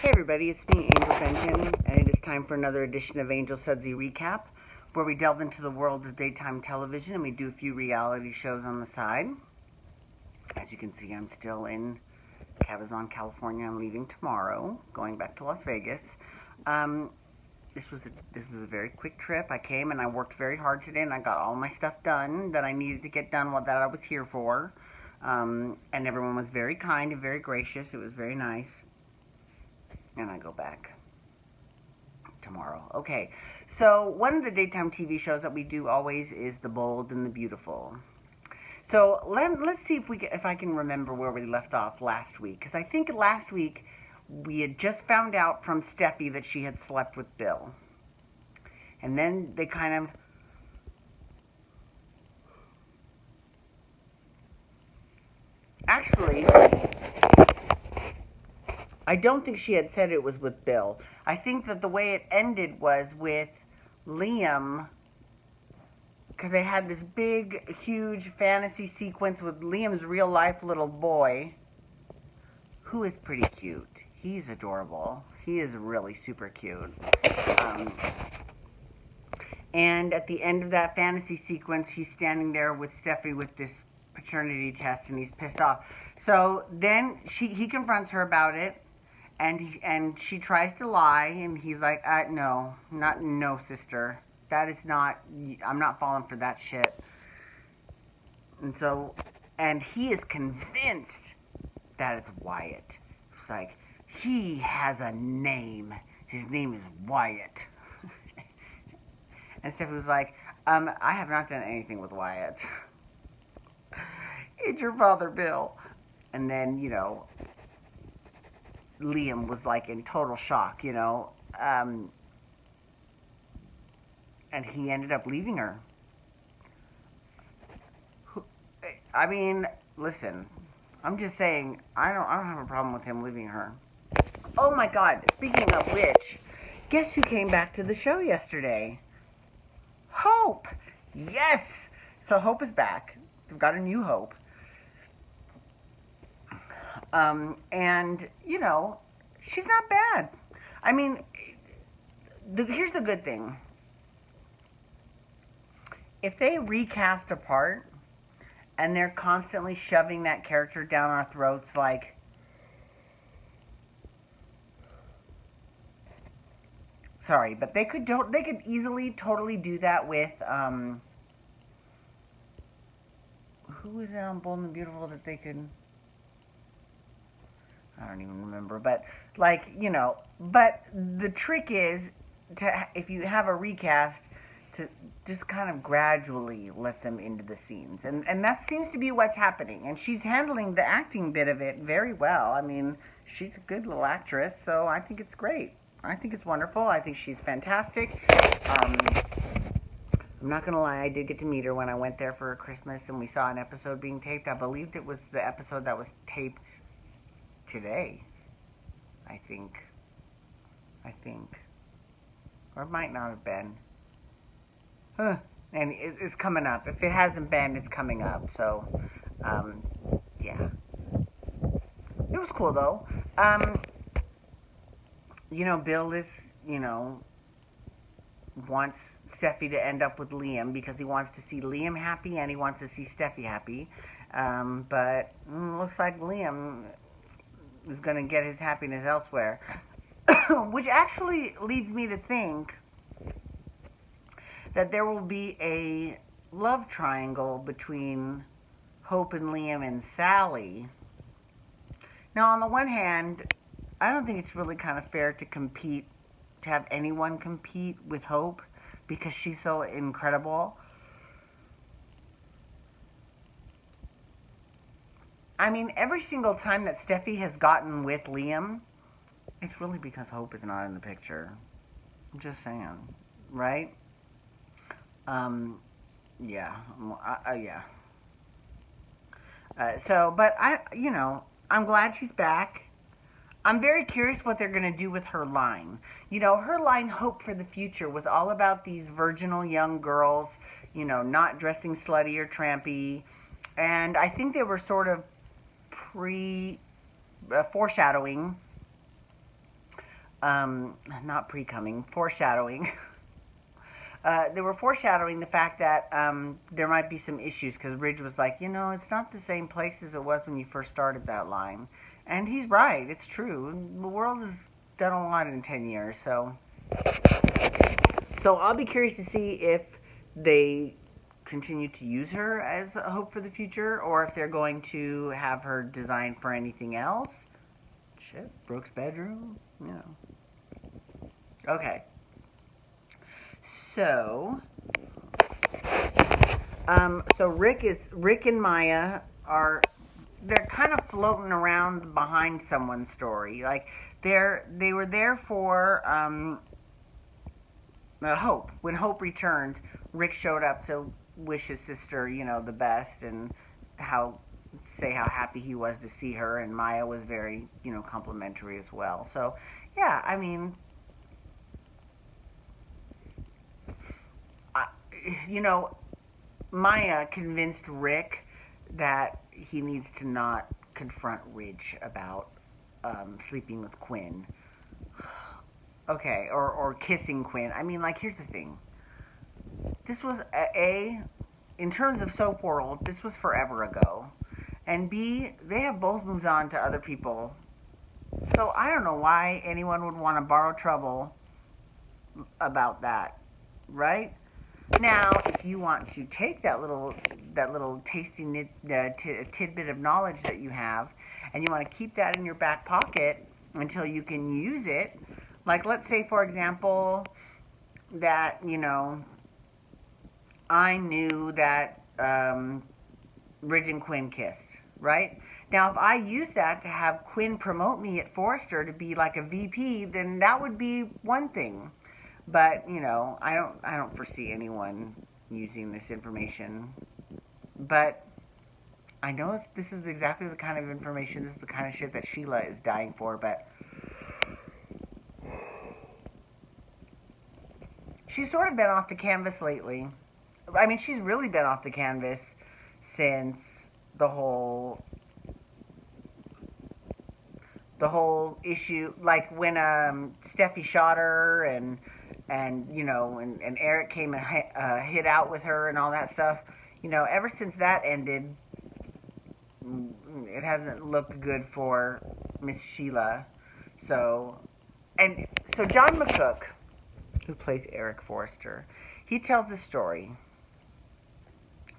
Hey everybody, it's me, Angel Benton, and it is time for another edition of Angel Sudsy Recap, where we delve into the world of daytime television and we do a few reality shows on the side. As you can see, I'm still in Cabazon, California. I'm leaving tomorrow, going back to Las Vegas. This is a very quick trip. I came and I worked very hard today, and I got all my stuff done that I needed to get done, that I was here for. And everyone was very kind and very gracious. It was very nice. And I go back tomorrow. Okay, so one of the daytime TV shows that we do always is The Bold and the Beautiful. So let's see if I can remember where we left off last week. Because I think last week we had just found out from Steffi that she had slept with Bill. And then they kind of... Actually, I don't think she had said it was with Bill. I think that the way it ended was with Liam, because they had this big, huge fantasy sequence with Liam's real-life little boy, who is pretty cute. He's adorable. He is really super cute. And at the end of that fantasy sequence, he's standing there with Steffi with this paternity test, and he's pissed off. So then he confronts her about it, and she tries to lie, and he's like, no, sister. That is not, I'm not falling for that shit. And he is convinced that it's Wyatt. It's like, he has a name. His name is Wyatt. And Steffi was like, I have not done anything with Wyatt. It's your father, Bill. And then, Liam was like in total shock, and he ended up leaving her. I mean, listen, I'm just saying, I don't have a problem with him leaving her. Oh my God, speaking of which, guess who came back to the show yesterday? Hope! Yes! So Hope is back. We've got a new Hope. And, she's not bad. I mean, here's the good thing. If they recast a part, and they're constantly shoving that character down our throats, like, sorry, but they could easily totally do that with, who was it on Bold and the Beautiful that they could... I don't even remember, but but the trick is if you have a recast, to just kind of gradually let them into the scenes, and that seems to be what's happening, and she's handling the acting bit of it very well. I mean, she's a good little actress, so I think it's great. I think it's wonderful. I think she's fantastic. I'm not gonna lie, I did get to meet her when I went there for Christmas, and we saw an episode being taped. I believed it was the episode that was taped today, I think, or it might not have been, and it's coming up. If it hasn't been, it's coming up, so, yeah, it was cool, though. Bill is, wants Steffi to end up with Liam, because he wants to see Liam happy, and he wants to see Steffi happy, but looks like Liam is going to get his happiness elsewhere. Which actually leads me to think that there will be a love triangle between Hope and Liam and Sally. Now, on the one hand, I don't think it's really kind of fair to have anyone compete with Hope, because she's so incredible. I mean, every single time that Steffi has gotten with Liam, it's really because Hope is not in the picture. I'm just saying, right? Yeah. Yeah. But I'm glad she's back. I'm very curious what they're going to do with her line. Her line, Hope for the Future, was all about these virginal young girls, not dressing slutty or trampy. And I think they were sort of foreshadowing not pre-coming, foreshadowing. They were foreshadowing the fact that there might be some issues because Ridge was like, it's not the same place as it was when you first started that line. And he's right, it's true. The world has done a lot in 10 years, so I'll be curious to see if they continue to use her as a hope for the future or if they're going to have her designed for anything else. Shit, Brooke's bedroom, Okay. So Rick and Maya they're kind of floating around behind someone's story. Like they were there for Hope. When Hope returned, Rick showed up to wish his sister, the best and say how happy he was to see her, and Maya was very, complimentary as well. So, yeah, I mean, Maya convinced Rick that he needs to not confront Ridge about sleeping with Quinn. Okay, or kissing Quinn. I mean, like, here's the thing. This was, in terms of soap world, this was forever ago. And B, they have both moved on to other people. So I don't know why anyone would want to borrow trouble about that, right? Now, if you want to take that little tasty tidbit of knowledge that you have, and you want to keep that in your back pocket until you can use it, like let's say, for example, that, I knew that Ridge and Quinn kissed, right? Now, if I use that to have Quinn promote me at Forrester to be like a VP, then that would be one thing. But, I don't foresee anyone using this information. But I know this is exactly the kind of information, this is the kind of shit that Sheila is dying for, but she's sort of been off the canvas lately. I mean, she's really been off the canvas since the whole issue, like when Steffi shot her and Eric came and hid out with her and all that stuff. Ever since that ended, it hasn't looked good for Miss Sheila. So John McCook, who plays Eric Forrester, he tells the story.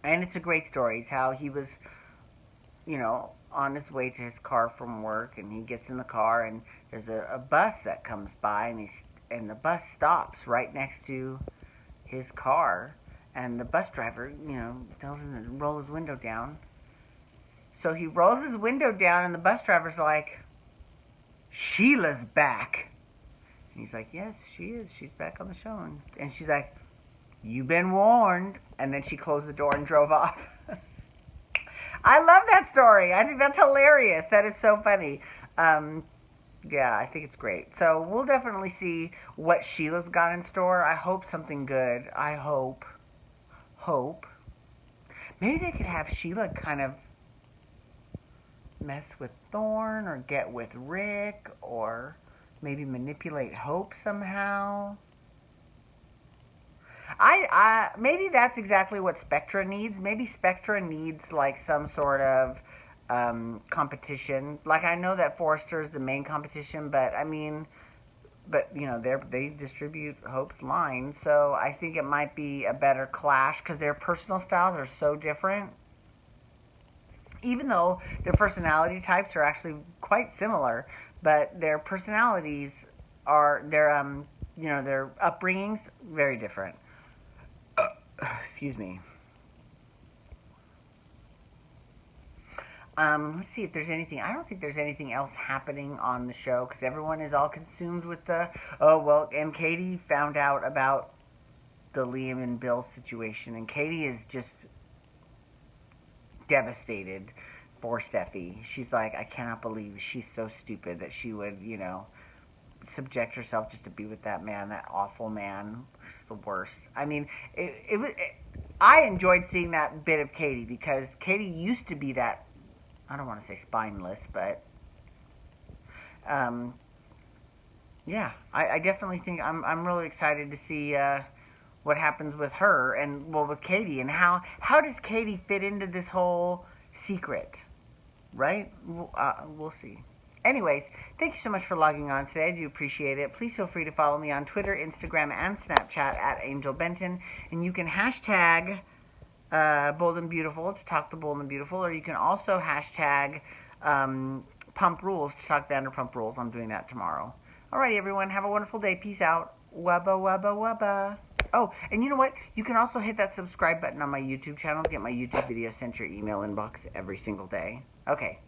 And it's a great story. It's how he was, on his way to his car from work, and he gets in the car, and there's a bus that comes by, and the bus stops right next to his car, and the bus driver, tells him to roll his window down. So he rolls his window down, and the bus driver's like, "Sheila's back." And he's like, "Yes, she is. She's back on the show." And she's like, "You've been warned." And then she closed the door and drove off. I love that story. I think that's hilarious. That is so funny. Yeah, I think it's great. So we'll definitely see what Sheila's got in store. I hope something good. I hope. Maybe they could have Sheila kind of mess with Thorne or get with Rick or maybe manipulate Hope somehow. Maybe that's exactly what Spectra needs. Maybe Spectra needs like some sort of competition. Like I know that Forrester is the main competition, but they distribute Hope's line, so I think it might be a better clash because their personal styles are so different. Even though their personality types are actually quite similar, but their personalities are their upbringings very different. Excuse me. Let's see if there's anything. I don't think there's anything else happening on the show because everyone is all consumed with and Katie found out about the Liam and Bill situation, and Katie is just devastated for Steffi. She's like, I cannot believe she's so stupid that she would, subject herself just to be with that man, that awful man. It's the worst. I mean, I enjoyed seeing that bit of Katie because Katie used to be that, I don't want to say spineless, but Yeah, I definitely think I'm really excited to see what happens with her and well with Katie and how does Katie fit into this whole secret, right? We'll see. Anyways, thank you so much for logging on today. I do appreciate it. Please feel free to follow me on Twitter, Instagram, and Snapchat at Angel Benton, and you can hashtag Bold and Beautiful to talk the Bold and Beautiful, or you can also hashtag Pump Rules to talk Vanderpump Rules. I'm doing that tomorrow. Alrighty, everyone. Have a wonderful day. Peace out. Wubba, wubba, wubba. Oh, and you know what? You can also hit that subscribe button on my YouTube channel to get my YouTube videos sent to your email inbox every single day. Okay.